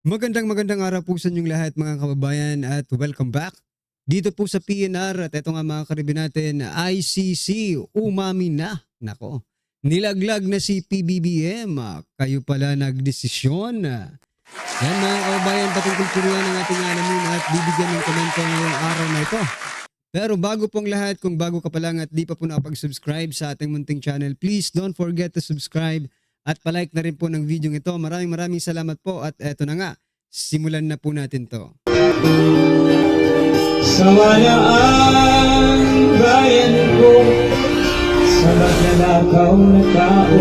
Magandang araw po sa inyong lahat mga kababayan at welcome back dito po sa PNR at ito nga mga karibi natin ICC umami na. Nako, nilaglag na si PBBM. Kayo pala nagdesisyon. Yan mga kababayan, patungkol po yan ang ating alamin at bibigyan ng komento ngayong araw na ito. Pero bago pong lahat, kung bago ka pa lang at di pa po nakapag-subscribe sa ating munting channel, please don't forget to subscribe at palike na rin po ng video ito. Maraming salamat po at eto na nga, simulan na po natin to. Samayaan bayan ko sa magnanakaw na tao.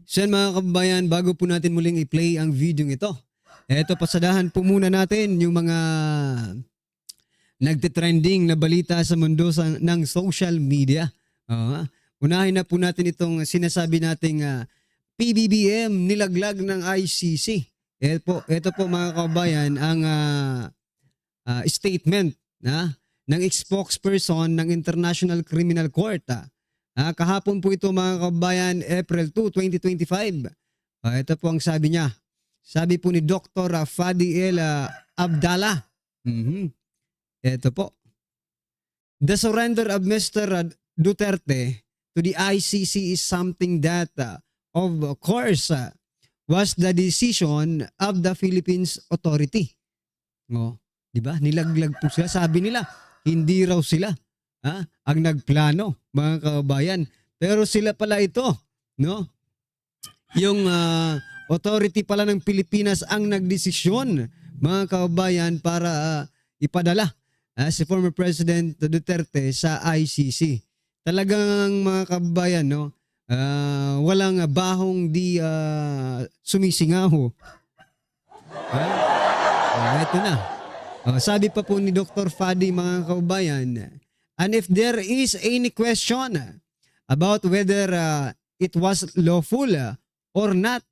So yan mga kababayan, bago po natin muling i-play ang video ito, eto pasadahan po muna natin yung mga nagtitrending na balita sa mundo ng social media. Unahin na po natin itong sinasabi nating PBBM nilaglag ng ICC. Ito po mga kababayan ang statement ng spokesperson ng International Criminal Court. Kahapon po ito mga kababayan, April 2, 2025. Ito po ang sabi niya. Sabi po ni Dr. Fadi El Abdallah. Ito po. The surrender of Mr. Duterte to the ICC is something that, of course, was the decision of the Philippines authority. Di ba? Nilaglag po sila. Sabi nila, hindi raw sila ang nagplano, mga kababayan. Pero sila pala ito, no? Yung authority pala ng Pilipinas ang nagdesisyon, mga kababayan, para ipadala si former President Duterte sa ICC. Talagang mga kababayan, no? Walang bahong di sumisingaw. Ito na. Sabi pa po ni Dr. Fadi, mga kababayan, and if there is any question about whether it was lawful or not,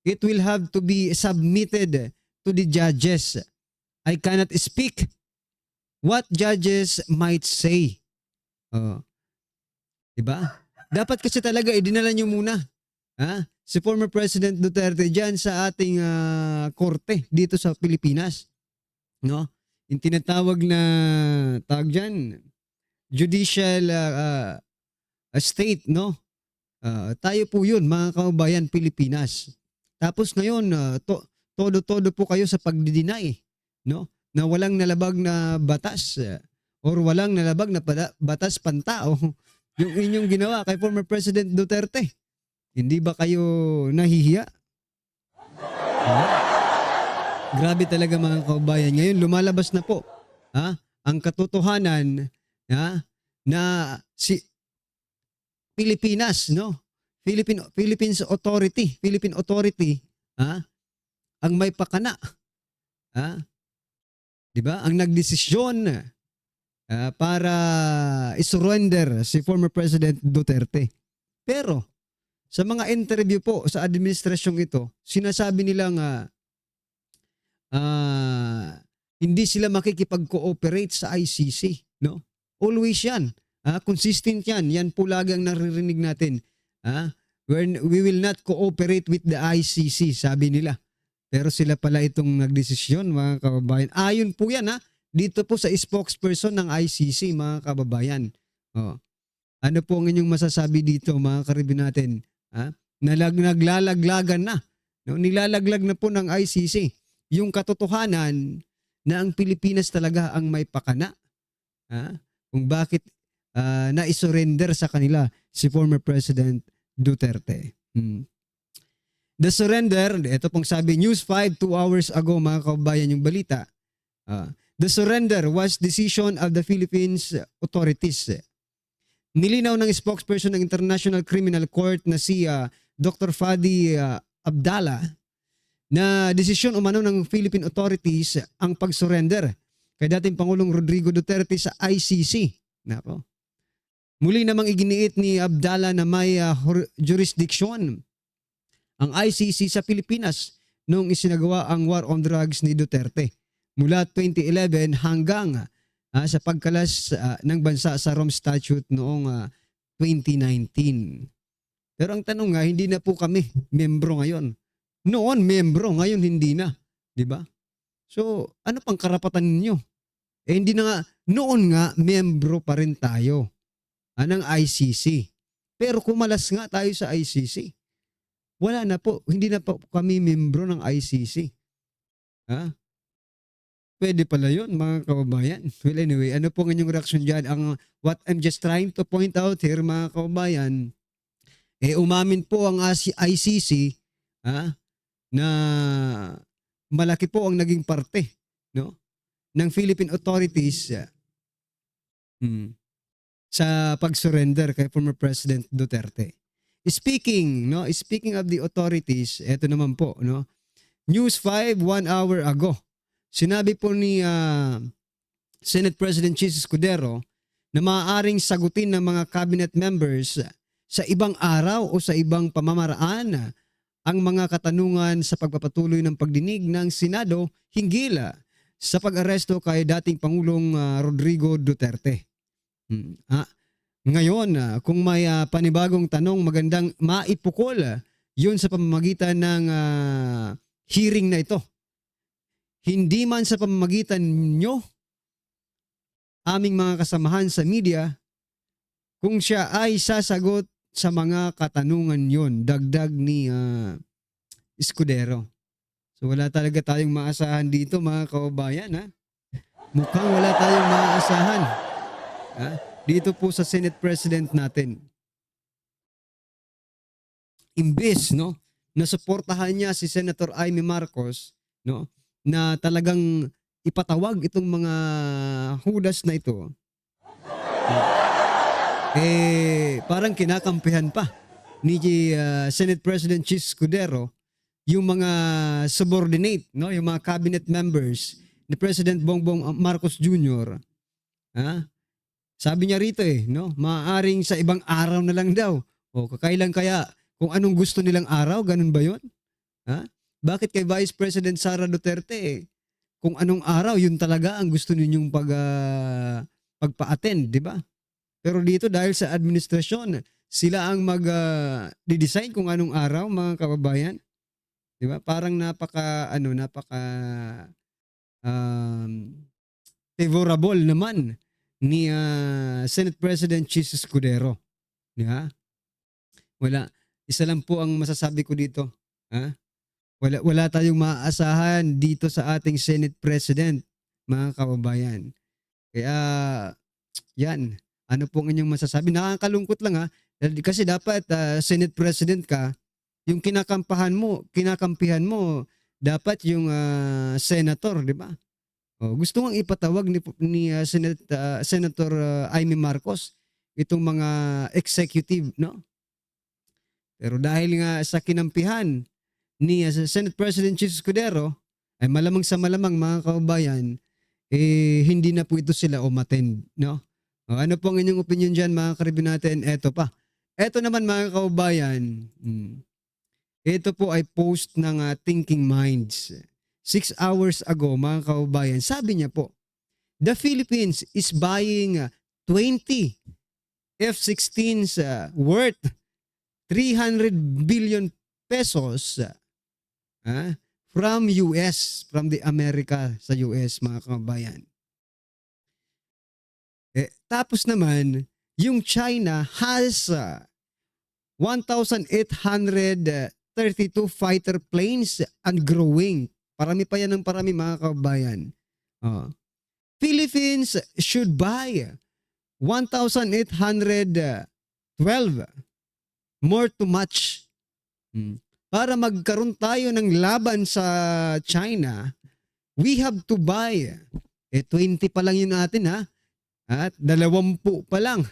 it will have to be submitted to the judges. I cannot speak what judges might say. Diba? Dapat kasi talaga idinala nyo muna si former President Duterte dyan sa ating korte dito sa Pilipinas. No? Yung tinatawag na tawag dyan, judicial state, no? Tayo po yun, mga kababayan, Pilipinas. Tapos ngayon, todo-todo po kayo sa pagdi-deny, no? Na walang nalabag na batas or walang nalabag na batas pantao yung inyong ginawa kay former President Duterte. Hindi ba kayo nahihiya? Grabe talaga mga kababayan. Ngayon lumalabas na po ang katotohanan na si Pilipinas, no? Philippine Authority ang may pakana. Di ba? Ang nagdesisyon para isurrender si former President Duterte. Pero sa mga interview po sa administrasyong ito, sinasabi nilang hindi sila makikipag-cooperate sa ICC, no? Always yan. Consistent yan. Yan po lagi ang naririnig natin. We will not cooperate with the ICC, sabi nila. Pero sila pala itong nagdesisyon, mga kababayan. Ayon po yan, dito po sa spokesperson ng ICC, mga kababayan. Ano po ang inyong masasabi dito, mga karibi natin? Naglalaglagan na. No? Nilalaglag na po ng ICC yung katotohanan na ang Pilipinas talaga ang may pakana. Kung bakit na-surrender sa kanila si former President Duterte. The surrender, ito pong sabi, News 5 2 hours ago, mga kababayan, yung balita. The surrender was decision of the Philippines authorities. Nilinaw ng spokesperson ng International Criminal Court na si Dr. Fadi Abdallah na desisyon umano ng Philippine authorities ang pag-surrender kay dating Pangulong Rodrigo Duterte sa ICC. Nako. Muli namang iginiit ni Abdallah na may jurisdiction ang ICC sa Pilipinas noong isinagawa ang war on drugs ni Duterte mula 2011 hanggang sa pagkalas ng bansa sa Rome Statute noong 2019. Pero ang tanong nga, hindi na po kami membro ngayon. Noon, membro. Ngayon, hindi na. Di ba? So, ano pang karapatan ninyo? Hindi na nga, noon nga, membro pa rin tayo ng ICC. Pero kumalas nga tayo sa ICC. Wala na po. Hindi na po kami membro ng ICC. Ha? Pwede pala yun, mga kababayan. Well, anyway, ano po ang inyong reaksyon dyan? What I'm just trying to point out here, mga kababayan, umamin po ang ICC na malaki po ang naging parte, no, ng Philippine authorities sa pag-surrender kay former President Duterte. Speaking of the authorities, eto naman po, no, News 5 1 hour ago. Sinabi po ni Senate President Chis Escudero na maaaring sagutin ng mga cabinet members sa ibang araw o sa ibang pamamaraan ang mga katanungan sa pagpapatuloy ng pagdinig ng Senado hinggil sa pag-aresto kay dating Pangulong Rodrigo Duterte. Ngayon, kung may panibagong tanong, magandang maipukol yun sa pamamagitan ng hearing na ito. Hindi man sa pamamagitan nyo, aming mga kasamahan sa media, kung siya ay sasagot sa mga katanungan yon, dagdag ni Escudero. So wala talaga tayong maasahan dito, mga kababayan. Mukhang wala tayong maasahan dito po sa Senate President natin. Imbes, no, na suportahan niya si Senator Amy Marcos, no, na talagang ipatawag itong mga hudas na ito, parang kinakampihan pa ni Senate President Chis Escudero yung mga subordinate, no, yung mga cabinet members ni President Bongbong Marcos Jr. Sabi niya rito no, maaaring sa ibang araw na lang daw. O kakailan kaya kung anong gusto nilang araw, ganun ba 'yon? Bakit kay Vice President Sara Duterte kung anong araw, yun talaga ang gusto ninyong pagpa-attend, di ba? Pero dito dahil sa administrasyon, sila ang mag-design kung anong araw, mga kababayan. Di ba? Parang napaka favorable naman ni Senate President Chis Escudero. Di ba? Wala. Isa lang po ang masasabi ko dito. Wala tayong maaasahan dito sa ating Senate President, mga kababayan. Kaya, yan. Ano pong inyong masasabi? Nakakalungkot lang kasi dapat Senate President ka, yung kinakampihan mo, dapat yung senator, di ba? Gusto mong ipatawag ni Senator Amy Marcos itong mga executive, no? Pero dahil nga sa kinampihan ni Senate President Chis Escudero, ay malamang sa malamang, mga kababayan, hindi na po ito sila umattend, no? Ano po ang inyong opinion dyan, mga karibin natin? Eto pa. Eto naman, mga kababayan, ito po ay post ng Thinking Minds. 6 hours ago, mga kababayan, sabi niya po, the Philippines is buying 20 F-16s worth 300 billion pesos from US, from the America sa US, mga kababayan. Tapos naman, yung China has 1,832 fighter planes and growing. Parami pa yan ng parami, mga kababayan. Philippines should buy 1,812 more to match. Para magkaroon tayo ng laban sa China, we have to buy. 20 pa lang yun natin at 20 pa lang.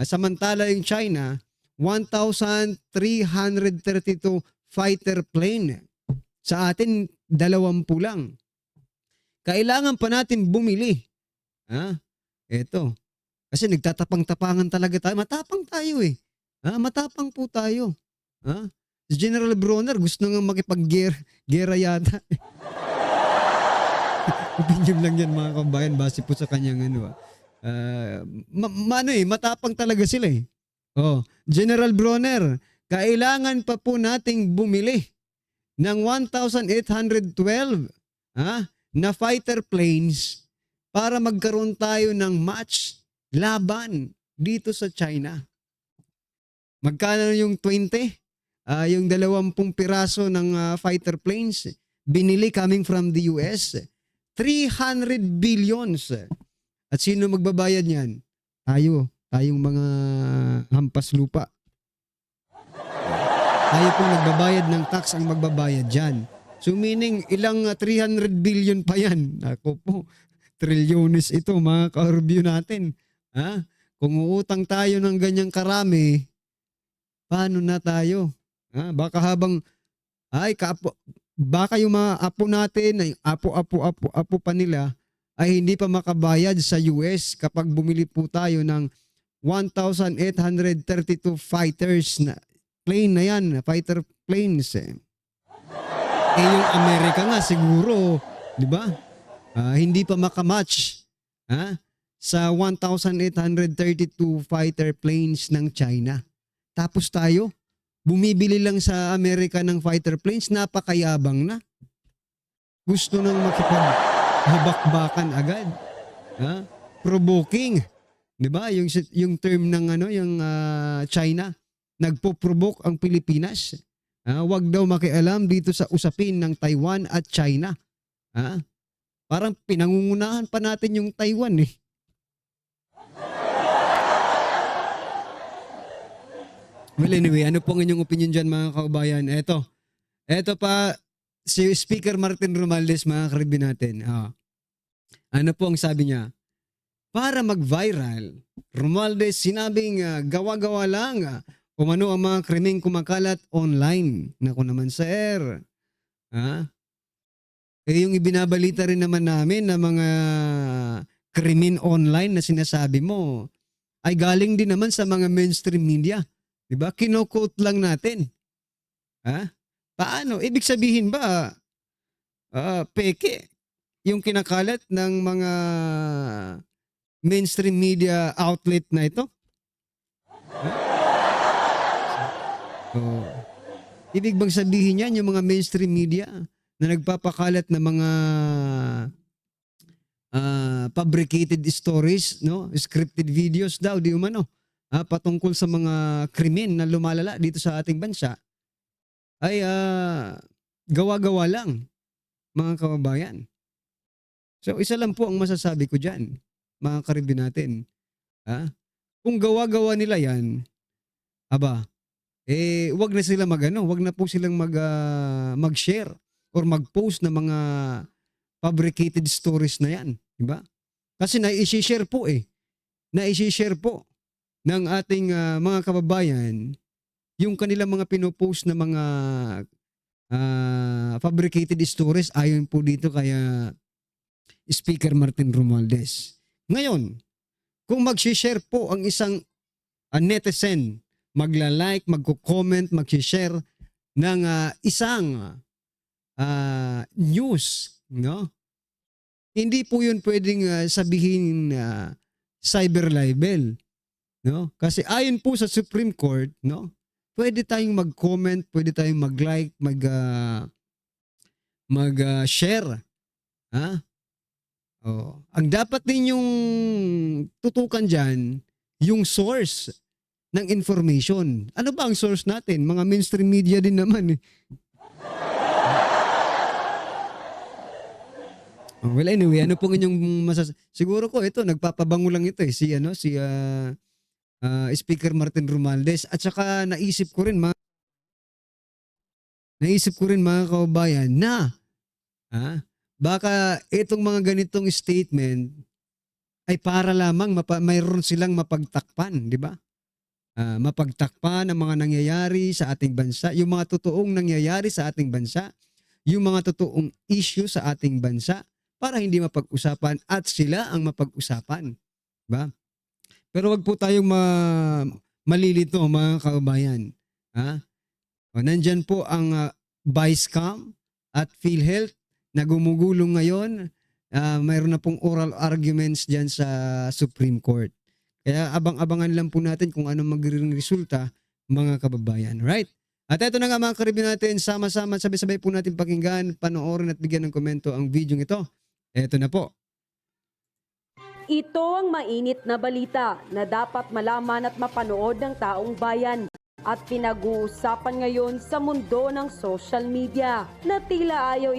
Samantala yung China, 1,332 fighter plane. Sa atin, 20 lang. Kailangan pa natin bumili. Eto. Kasi nagtatapang-tapangan talaga tayo. Matapang tayo matapang po tayo. Si General Bronner gusto nga makipag-gera yata. Opinion lang yan, mga kabayan, base po sa kanyang matapang talaga sila Oh, General Bronner, kailangan pa po nating bumili ng 1,812 na fighter planes para magkaroon tayo ng match laban dito sa China. Magkano yung 20? Yung 20 piraso ng fighter planes binili coming from the US. 300 billions. At sino magbabayad niyan? Tayong mga hampas lupa. Tayo pong nagbabayad ng tax ang magbabayad dyan. So meaning ilang 300 billion pa yan. Ako po, trilyones ito mga ka-review natin. Kung uutang tayo ng ganyang karami, paano na tayo? Baka baka yung mga apo natin, ay apo pa nila, ay hindi pa makabayad sa US kapag bumili po tayo ng 1,832 fighters na plane na yan, fighter planes. Yung Amerika nga siguro, di ba? Hindi pa makamatch sa 1,832 fighter planes ng China. Tapos tayo, bumibili lang sa Amerika ng fighter planes, napakayabang na. Gusto nang makipaghabak-bakan agad. Provoking. 'Di ba? Yung term ng yung China, nagpo-provoke ang Pilipinas. Wag daw makialam dito sa usapin ng Taiwan at China. Parang pinangungunahan pa natin yung Taiwan eh. Well, anyway, ano pong inyong opinion dyan mga kaubayan? Eto pa, si Speaker Martin Romualdez, mga karibin natin. Ano po ang sabi niya? Para mag-viral, Romualdez sinabing gawa-gawa lang kung ano ang mga krimeng kumakalat online. Naku naman, sir. Yung ibinabalita rin naman namin na mga krimen online na sinasabi mo ay galing din naman sa mga mainstream media. Diba? Kino-quote lang natin. Paano? Ibig sabihin ba, peke yung kinakalat ng mga mainstream media outlet na ito? Ibig bang sabihin yan yung mga mainstream media na nagpapakalat ng mga fabricated stories, no? Scripted videos daw, di umano? Patungkol sa mga krimen na lumalala dito sa ating bansa ay gawa-gawa lang, mga kababayan. So isa lang po ang masasabi ko dyan, mga karibin natin. Kung gawa-gawa nila yan, wag na sila wag na po silang mag-share or mag-post ng mga fabricated stories na yan, di ba? Kasi na-i-share po ng ating mga kababayan yung kanilang mga pinopost na mga fabricated stories ayon po dito kaya Speaker Martin Romualdez. Ngayon, kung mag-share po ang isang netizen, magla-like, magko-comment, mag-share ng isang news, no? Hindi po yun pwedeng sabihin cyber libel. No? Kasi ayon po sa Supreme Court, no? Pwede tayong mag-comment, pwede tayong mag-like, mag-share. Ang dapat ninyong tutukan diyan, yung source ng information. Ano ba ang source natin? Mga mainstream media din naman eh. Well, anyway, ano pong inyong siguro ko ito nagpapabango lang ito eh si Speaker Martin Romualdez at saka naisip ko rin mga kababayan na baka itong mga ganitong statement ay para lamang mayroon silang mapagtakpan, di ba? Mapagtakpan ang mga nangyayari sa ating bansa, yung mga totoong nangyayari sa ating bansa, yung mga totoong issue sa ating bansa para hindi mapag-usapan at sila ang mapag-usapan, di ba? Pero wag po tayong malilito mga kababayan. Nandyan po ang Vicecam at PhilHealth na gumugulong ngayon. Mayroon na pong oral arguments dyan sa Supreme Court. Kaya abang-abangan lang po natin kung ano magiging resulta, mga kababayan. Right? At ito na nga mga karibin natin, sama-sama, sabay-sabay po natin pakinggan, panoorin at bigyan ng komento ang video ito. Ito na po. Ito ang mainit na balita na dapat malaman at mapanood ng taong bayan at pinag-uusapan ngayon sa mundo ng social media na tila ayaw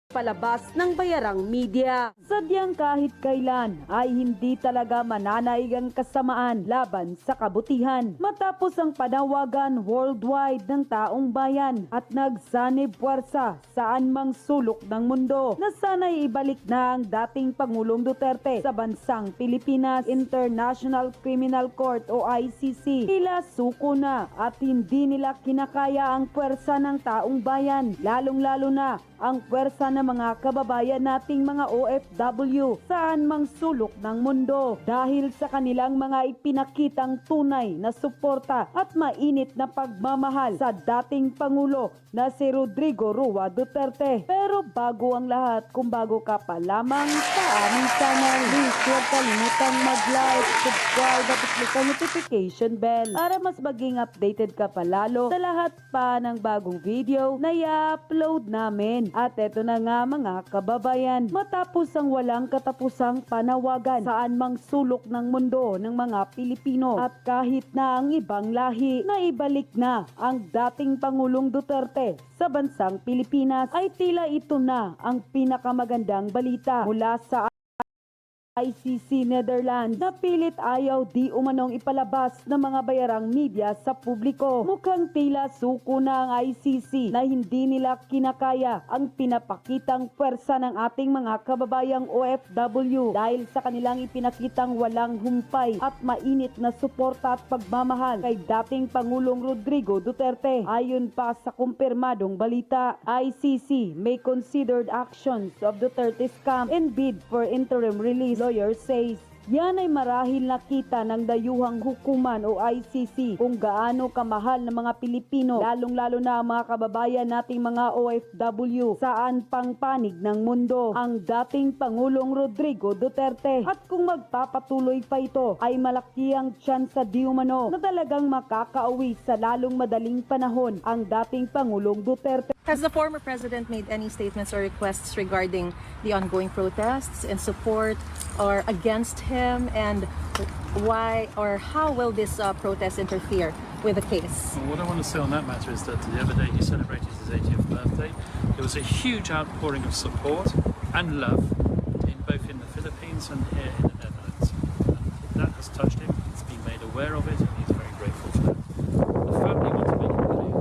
palabas ng bayarang media. Sadyang kahit kailan ay hindi talaga mananaig ang kasamaan laban sa kabutihan. Matapos ang panawagan worldwide ng taong bayan at nagsanib puwersa saan mang sulok ng mundo na sana'y ibalik na ang dating Pangulong Duterte sa bansang Pilipinas. International Criminal Court o ICC tila suko na at hindi nila kinakaya ang puwersa ng taong bayan, lalong-lalo na ang puwersa ng mga kababayan nating mga OFW saan mang sulok ng mundo dahil sa kanilang mga ipinakitang tunay na suporta at mainit na pagmamahal sa dating Pangulo na si Rodrigo Roa Duterte. Pero bago ang lahat, kung bago ka pa lamang sa aming channel, please huwag kalimutang mag-like, subscribe at click ang notification bell para mas maging updated ka palalo sa lahat pa ng bagong video na i-upload namin. At eto na nga mga kababayan, matapos ang walang katapusang panawagan saan mang sulok ng mundo ng mga Pilipino at kahit na ang ibang lahi na ibalik na ang dating Pangulong Duterte sa bansang Pilipinas, ay tila ito na ang pinakamagandang balita mula sa ICC Netherlands na pilit ayaw di umanong ipalabas ng mga bayarang media sa publiko. Mukhang tila suko na ang ICC na hindi nila kinakaya ang pinapakitang puwersa ng ating mga kababayang OFW dahil sa kanilang ipinakitang walang humpay at mainit na suporta at pagmamahal kay dating Pangulong Rodrigo Duterte. Ayon pa sa kumpirmadong balita, ICC may considered actions of Duterte's camp and bid for interim release. Lawyer says, yan ay marahil nakita ng dayuhang hukuman o ICC kung gaano kamahal ng mga Pilipino, lalong-lalo na ang mga kababayan nating mga OFW saan pang panig ng mundo ang dating Pangulong Rodrigo Duterte. At kung magpapatuloy pa ito, ay malaki ang tsansa di umano na talagang makakauwi sa lalong madaling panahon ang dating Pangulong Duterte. Has the former president made any statements or requests regarding the ongoing protests in support or against him, and why or how will this protest interfere with the case? Well, what I want to say on that matter is that the other day he celebrated his 80th birthday. There was a huge outpouring of support and love both in the Philippines and here in the Netherlands. And that has touched him. He's been made aware of it, and he's very grateful for that. The family want to make it clear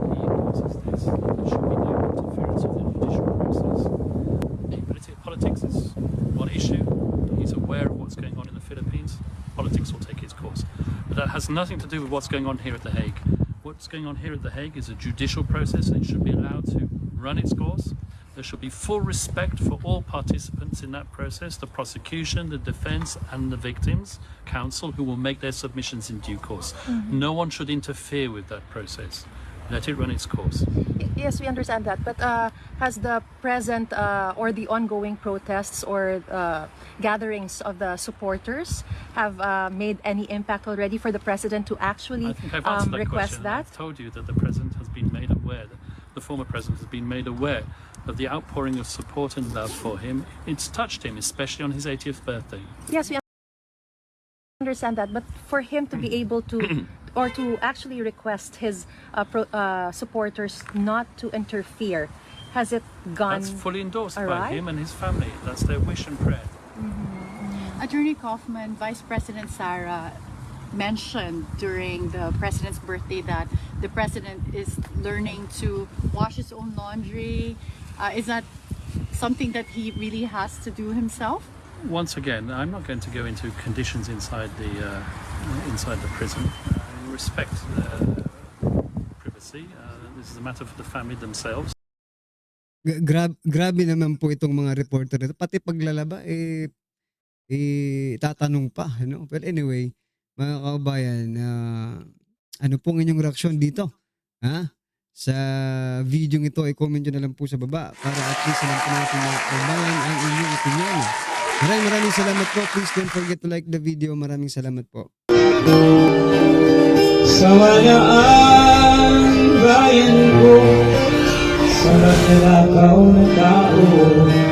when he announces this that there should be no interference of the judicial process. Politics is one issue. He's aware of what's going on in the Philippines. Politics will take its course. But that has nothing to do with what's going on here at The Hague. What's going on here at The Hague is a judicial process, and it should be allowed to run its course. There should be full respect for all participants in that process, the prosecution, the defense, and the victims' counsel, who will make their submissions in due course. No one should interfere with that process. Let it run its course. Yes, we understand that, but has the present or the ongoing protests or gatherings of the supporters have made any impact already for the president to actually I think I've answered that request question. that? I've told you that the president has been made aware, the former president has been made aware of the outpouring of support and love for him. It's touched him, especially on his 80th birthday. Yes, we understand that, but for him to be able to or to actually request his supporters not to interfere, has it gone? That's fully endorsed by alright? him and his family. That's their wish and prayer. Attorney Kaufman, Vice President Sara mentioned during the president's birthday that the president is learning to wash his own laundry. Is that something that he really has to do himself? Once again, I'm not going to go into conditions inside the prison. I respect privacy. This is a matter for the family themselves. Grabe naman po itong mga reporter nito. Pati paglalaba, tatanong pa. No? But anyway, mga kababayan, ano pong inyong reaksyon dito? Ha? Sa video ito, i-comment nyo na lang po sa baba para at least alam po natin na ang inyong opinion. Maraming salamat po. Please don't forget to like the video. Maraming salamat po. Sama na ang bayan ko sa magnanakaw na tao.